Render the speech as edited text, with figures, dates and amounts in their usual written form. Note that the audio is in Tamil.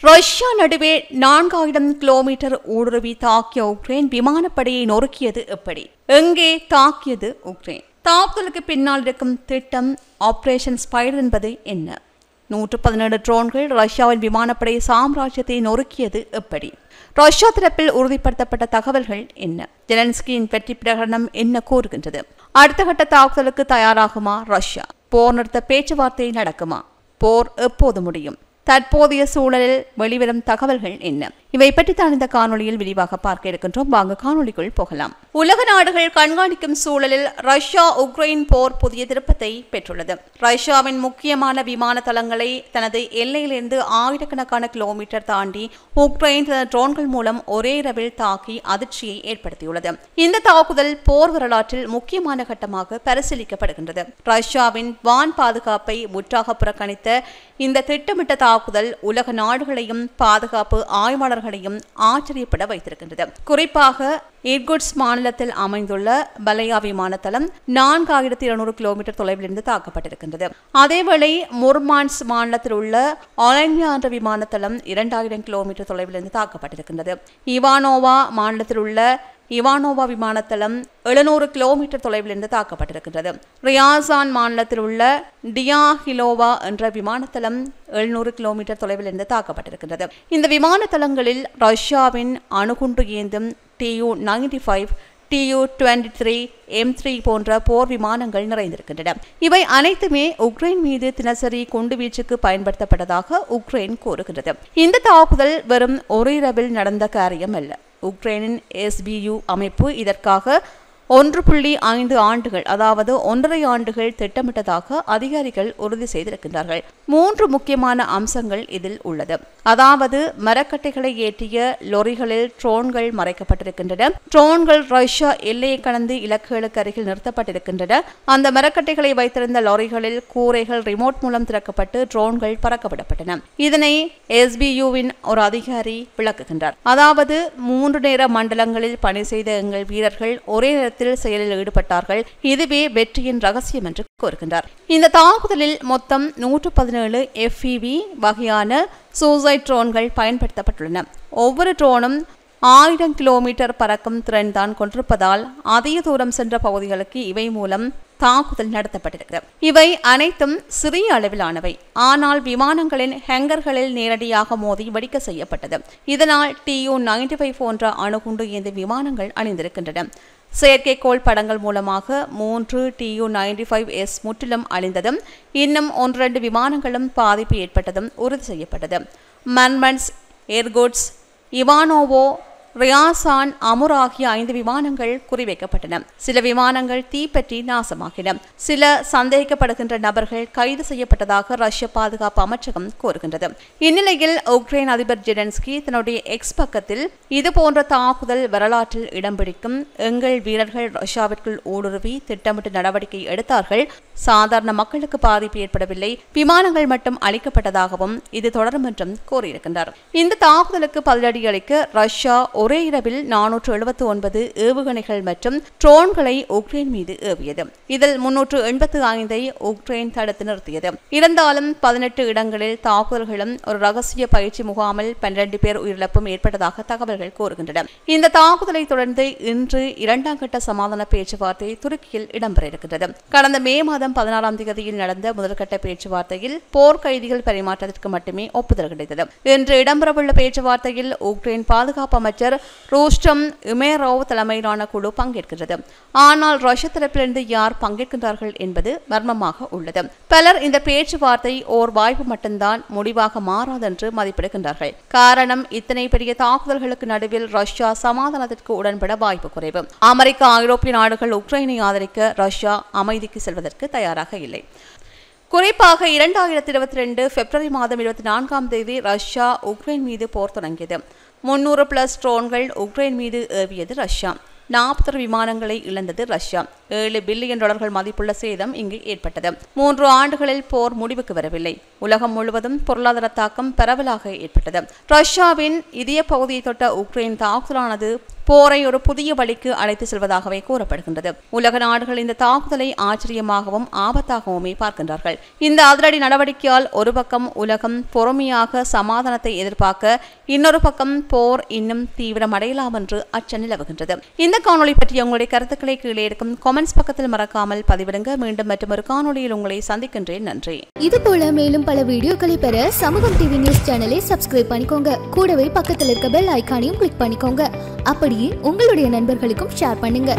ரஷ்யா நடுவே 4000 கிலோமீட்டர் ஊடுருவி தாக்கிய உக்ரைன் விமானப்படையை நொறுக்கியது எப்படி? எங்கே தாக்கியது உக்ரைன்? தாக்குதலுக்கு பின்னால் இருக்கும் திட்டம் ஆபரேஷன் ஸ்பைடர் என்பது என்ன? 117 ட்ரோன்கள் ரஷ்யாவின் விமானப்படை சாம்ராஜ்யத்தை நொறுக்கியது எப்படி? ரஷ்யா தரப்பில் உறுதிப்படுத்தப்பட்ட தகவல்கள் என்ன? ஜெலன்ஸ்கியின் வெற்றி பிரகடனம் என்ன கூறுகின்றது? அடுத்த கட்ட தாக்குதலுக்கு தயாராகுமா ரஷ்யா? போர் நிறுத்த பேச்சுவார்த்தை நடக்குமா? போர் எப்போது முடியும்? தற்போதைய சூழலில் வெளிவரும் தகவல்கள் என்ன? இவை பற்றி தான் இந்த காணொலியில் விரிவாக பார்க்க இருக்கின்றோம். வாங்க காணொலிக்குள் போகலாம். உலக நாடுகள் கண்காணிக்கும் சூழலில் ரஷ்யா உக்ரைன் போர் புதிய திருப்பத்தை பெற்றுள்ளது. ரஷ்யாவின் முக்கியமான விமான தளங்களை தனது எல்லையிலிருந்து ஆயிரக்கணக்கான கிலோமீட்டர் தாண்டி உக்ரைன் தனது ட்ரோன்கள் மூலம் ஒரே இரவில் தாக்கி அதிர்ச்சியை ஏற்படுத்தியுள்ளது. இந்த தாக்குதல் போர் வரலாற்றில் முக்கியமான கட்டமாக பரிசீலிக்கப்படுகின்றது. ரஷ்யாவின் வான் பாதுகாப்பை முற்றாக புறக்கணித்த இந்த திட்டமிட்ட தாக்குதல் உலக நாடுகளையும் பாதுகாப்பு ஆய்வாளர்களையும் ஆச்சரியப்பட வைத்திருக்கின்றது. குறிப்பாக இர்குட்ஸ்க் மாநிலத்தில் அமைந்துள்ள பலையா விமான தளம் 4200 கிலோமீட்டர் தொலைவிலிருந்து தாக்கப்பட்டிருக்கின்றது. அதேவேளை முர்மான்ஸ்க் மாநிலத்தில் உள்ள ஒலன்யா என்ற விமான தளம் 2000 கிலோமீட்டர் தொலைவிலிருந்து தாக்கப்பட்டிருக்கின்றது. இவானோவா மாநிலத்தில் உள்ள இவானோவா விமானத்தளம் 700 கிலோமீட்டர் தொலைவிலிருந்து தாக்கப்பட்டிருக்கின்றது. ரியாசான் மாநிலத்தில் உள்ள டியாஹிலோவா என்ற விமானத்தளம் 700 கிலோமீட்டர் தொலைவிலிருந்து தாக்கப்பட்டிருக்கின்றது. இந்த விமான தளங்களில் ரஷ்யாவின் அணுகுண்டு ஏந்தும் Tu-95, Tu-23, M3 போன்ற போர் விமானங்கள் நிறைந்திருக்கின்றன. இவை அனைத்துமே உக்ரைன் மீது தினசரி குண்டுவீச்சுக்கு பயன்படுத்தப்பட்டதாக உக்ரைன் கூறுகிறது. இந்த தாக்குதல் வெறும் ஒரு இரவில் நடந்த காரியம் அல்ல. உக்ரைனின் SBU அமைப்பு இதற்காக 1.5 ஆண்டுகள், அதாவது 1.5 ஆண்டுகள் திட்டமிட்டதாக அதிகாரிகள் உறுதி செய்திருக்கின்றார்கள். 3 முக்கியமான அம்சங்கள் இதில் உள்ளது. அதாவது மரக்கட்டைகளை ஏற்றிய லொரிகளில் ட்ரோன்கள் மறைக்கப்பட்டிருக்கின்றன. ட்ரோன்கள் ரஷ்யா எல்லையை கடந்து இலக்குகளுக்கு அருகில் நிறுத்தப்பட்டிருக்கின்றன. அந்த மரக்கட்டைகளை வைத்திருந்த லொரிகளில் கூரைகள் ரிமோட் மூலம் திறக்கப்பட்டு ட்ரோன்கள் பறக்கவிடப்பட்டன. இதனை SBUவின் ஒரு அதிகாரி விளக்குகின்றார். அதாவது 3 நேர மண்டலங்களில் பணி செய்த எங்கள் வீரர்கள் ஒரே நேரத்தில் செயலில் ஈடுபட்டார்கள். இதுவே வெற்றியின் ரகசியம் என்று கூறுகின்றார். இந்த தாக்குதலில் மொத்தம் 117 FPV வகையான சூசைட் ட்ரோன்கள் பயன்படுத்தப்பட்டுள்ளன. ஒவ்வொரு ட்ரோனும் 1000 கிலோமீட்டர் பறக்கும் திறன் தான் கொண்டிருப்பதால் அதிக தூரம் சென்ற பகுதிகளுக்கு இவை மூலம் தாக்குதல் நடத்தப்பட்டிருக்கிறது. இவை அனைத்தும் சிறிய அளவிலானவை, ஆனால் விமானங்களின் ஹேங்கர்களில் நேரடியாக மோதி வெடிக்க செய்யப்பட்டது. இதனால் Tu-95 போன்ற அணுகுண்டு ஏந்திய விமானங்கள் அணிந்திருக்கின்றன. செயற்கைக்கோள் படங்கள் மூலமாக 3 Tu-95S முற்றிலும் அழிந்ததும் இன்னும் 1-2 விமானங்களும் பாதிப்பு ஏற்பட்டதும் உறுதி செய்யப்பட்டது. மர்மன்ஸ்க், இர்குட்ஸ்க், இவானோவோ, ரியாசான், அமுர் ஆகிய 5 விமானங்கள் குறிவைக்கப்பட்டன. சில விமானங்கள் தீப்பற்றி நாசமாகின. சில சந்தேகிக்கப்படுகின்ற நபர்கள் கைது செய்யப்பட்டதாக ரஷ்ய பாதுகாப்பு அமைச்சகம் கூறுகின்றது. இந்நிலையில் உக்ரைன் அதிபர் ஜெலன்ஸ்கி தன்னுடைய எக்ஸ் பக்கத்தில் இதுபோன்ற தாக்குதல் வரலாற்றில் இடம் பிடிக்கும், எங்கள் வீரர்கள் ரஷ்யாவிற்குள் ஊடுருவி திட்டமிட்டு நடவடிக்கை எடுத்தார்கள், சாதாரண மக்களுக்கு பாதிப்பு ஏற்படவில்லை, விமானங்கள் மட்டும் அளிக்கப்பட்டதாகவும் இது தொடரும் என்றும் கூறியிருக்கின்றார். இந்த தாக்குதலுக்கு பதிலடி அளிக்க ரஷ்யா ஒரே இரவில் 479 ஏவுகணைகள் மற்றும் ட்ரோன்களை உக்ரைன் மீது ஏவியது. இதில் 385 உக்ரைன் தடுத்து நிறுத்தியது. இருந்தாலும் 18 இடங்களில் தாக்குதல்களும் ஒரு ரகசிய பயிற்சி முகாமில் 12 பேர் உயிரிழப்பும் ஏற்பட்டதாக தகவல்கள் கூறுகின்றன. இந்த தாக்குதலை தொடர்ந்து இன்று 2ஆம் கட்ட சமாதான பேச்சுவார்த்தை துருக்கியில் இடம்பெற இருக்கிறது. கடந்த மே மாதம் 16ஆம் தேதியில் நடந்த முதல்கட்ட பேச்சுவார்த்தையில் போர் கைதிகள் பரிமாற்றத்திற்கு மட்டுமே ஒப்புதல் கிடைத்தது. இன்று இடம்பெறவுள்ள பேச்சுவார்த்தையில் உக்ரைன் பாதுகாப்பு அமைச்சர் ரோஸ்டம் உமேரோவ் தலைமையிலான குழு பங்கேற்கிறது. ஆனால் ரஷ்ய தரப்பிலிருந்து யார் பங்கேற்கின்றார்கள் என்பது மர்மமாக உள்ளது. பலர் இந்த பேச்சுவார்த்தை ஓர் வாய்ப்பு மட்டும்தான், முடிவாக மாறாது என்று மதிப்பிடுகின்றார்கள். காரணம், இத்தனை பெரிய தாக்குதல்களுக்கு நடுவில் ரஷ்யா சமாதானத்திற்கு உடன்பட வாய்ப்பு குறைவு. அமெரிக்கா, ஐரோப்பிய நாடுகள் உக்ரைனை ஆதரிக்க ரஷ்யா அமைதிக்கு செல்வதற்கு தயாராக இல்லை. குறிப்பாக 2022 பிப்ரவரி மாதம் 24ஆம் தேதி ரஷ்யா உக்ரைன் மீது போர் தொடங்கியது. 300+ ட்ரோன்கள் உக்ரைன் மீது ஏவியது ரஷ்யா. 40 விமானங்களை இழந்தது ரஷ்யா. $7 பில்லியன் மதிப்புள்ள சேதம் இங்கு ஏற்பட்டது. 3 ஆண்டுகளில் போர் முடிவுக்கு வரவில்லை. உலகம் முழுவதும் பொருளாதார தாக்கம் பரவலாக ஏற்பட்டது. ரஷ்யாவின் இதய பகுதியை தொட்ட உக்ரைன் தாக்குதலானது போரை ஒரு புதிய வழிக்கு அழைத்து செல்வதாகவே கூறப்படுகின்றது. உலக நாடுகள் இந்த தாக்குதலை ஆச்சரியமாகவும் ஆபத்தாகவுமே பார்க்கின்றார்கள். இந்த அதிரடி நடவடிக்கையால் ஒரு பக்கம் உலகம் பொறுமையாக சமாதானத்தை எதிர்பார்க்க, இன்னொரு பக்கம் போர் இன்னும் தீவிரமடையலாம் என்று அச்சம் நிலவுகின்றது. இந்த காணொலி பற்றி உங்களுடைய கருத்துக்களை கீழே இருக்கும் கமெண்ட்ஸ் பக்கத்தில் மறக்காமல் பதிவிடுங்க. மீண்டும் மற்றொரு காணொலியில் உங்களை சந்திக்கின்றேன். நன்றி. இது போல மேலும் பல வீடியோக்களை பெற சமூகம் டிவி நியூஸ் சேனலை சப்ஸ்கிரைப் பண்ணிக்கோங்க. கூடவே பக்கத்தில் இருக்க பெல் ஐகானையும் கிளிக் பண்ணிக்கோங்க. அப்படியே உங்களுடைய நண்பர்களுக்கும் ஷேர் பண்ணுங்க.